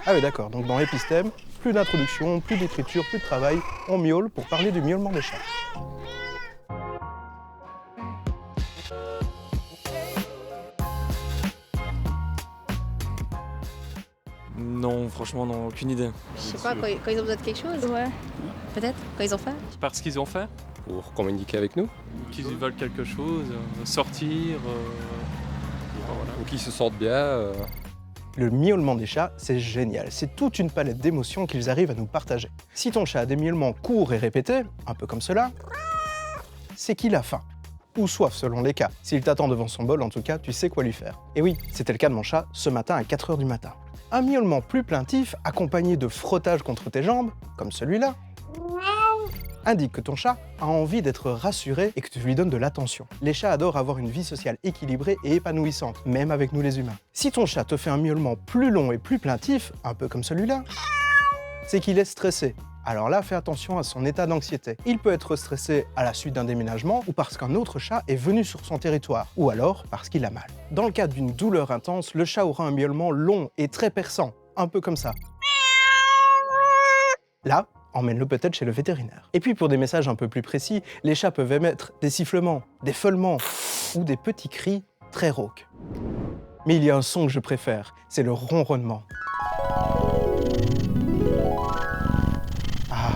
Ah oui, d'accord, donc dans l'épisthème, plus d'introduction, plus d'écriture, plus de travail, on miaule pour parler du miaulement des chats. Non, franchement, non, aucune idée. Je sais pas, quand ils ont besoin de quelque chose, Ouais. peut-être, quand ils ont faim. Parce qu'ils ont faim, Pour communiquer avec nous, qu'ils veulent quelque chose, sortir. Voilà. ou qu'ils se sentent bien. Le miaulement des chats, c'est génial. C'est toute une palette d'émotions qu'ils arrivent à nous partager. Si ton chat a des miaulements courts et répétés, un peu comme cela, c'est qu'il a faim. Ou soif selon les cas. S'il t'attend devant son bol, en tout cas, tu sais quoi lui faire. Et oui, c'était le cas de mon chat ce matin à 4 h du matin. Un miaulement plus plaintif, accompagné de frottage contre tes jambes, comme celui-là, indique que ton chat a envie d'être rassuré et que tu lui donnes de l'attention. Les chats adorent avoir une vie sociale équilibrée et épanouissante, même avec nous les humains. Si ton chat te fait un miaulement plus long et plus plaintif, un peu comme celui-là, c'est qu'il est stressé. Alors là, fais attention à son état d'anxiété. Il peut être stressé à la suite d'un déménagement ou parce qu'un autre chat est venu sur son territoire, ou alors parce qu'il a mal. Dans le cas d'une douleur intense, le chat aura un miaulement long et très perçant, un peu comme ça. Là, emmène-le peut-être chez le vétérinaire. Et puis pour des messages un peu plus précis, les chats peuvent émettre des sifflements, des feulements ou des petits cris très rauques. Mais il y a un son que je préfère, c'est le ronronnement. Ah,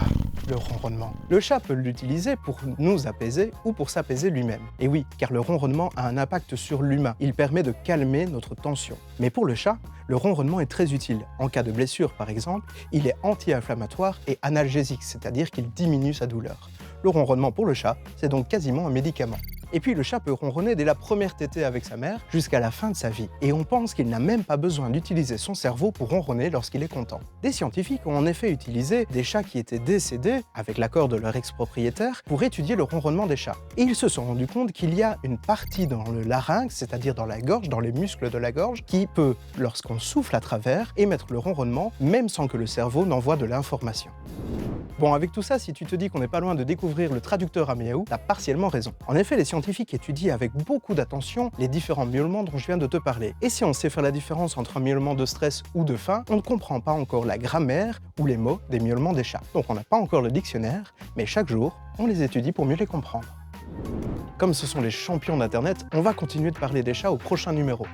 le ronronnement. Le chat peut l'utiliser pour nous apaiser ou pour s'apaiser lui-même. Et oui, car le ronronnement a un impact sur l'humain. Il permet de calmer notre tension. Mais pour le chat, le ronronnement est très utile. En cas de blessure, par exemple, il est anti-inflammatoire et analgésique, c'est-à-dire qu'il diminue sa douleur. Le ronronnement pour le chat, c'est donc quasiment un médicament. Et puis le chat peut ronronner dès la première tétée avec sa mère jusqu'à la fin de sa vie. Et on pense qu'il n'a même pas besoin d'utiliser son cerveau pour ronronner lorsqu'il est content. Des scientifiques ont en effet utilisé des chats qui étaient décédés, avec l'accord de leur ex-propriétaire, pour étudier le ronronnement des chats. Et ils se sont rendus compte qu'il y a une partie dans le larynx, c'est-à-dire dans la gorge, dans les muscles de la gorge, qui peut, lorsqu'on souffle à travers, émettre le ronronnement, même sans que le cerveau n'envoie de l'information. Bon, avec tout ça, si tu te dis qu'on n'est pas loin de découvrir le traducteur à miaou, t'as partiellement raison. En effet, les scientifiques étudient avec beaucoup d'attention les différents miaulements dont je viens de te parler. Et si on sait faire la différence entre un miaulement de stress ou de faim, on ne comprend pas encore la grammaire ou les mots des miaulements des chats. Donc on n'a pas encore le dictionnaire, mais chaque jour, on les étudie pour mieux les comprendre. Comme ce sont les champions d'Internet, on va continuer de parler des chats au prochain numéro.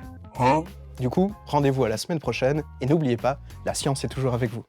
Du coup, rendez-vous à la semaine prochaine, et n'oubliez pas, la science est toujours avec vous.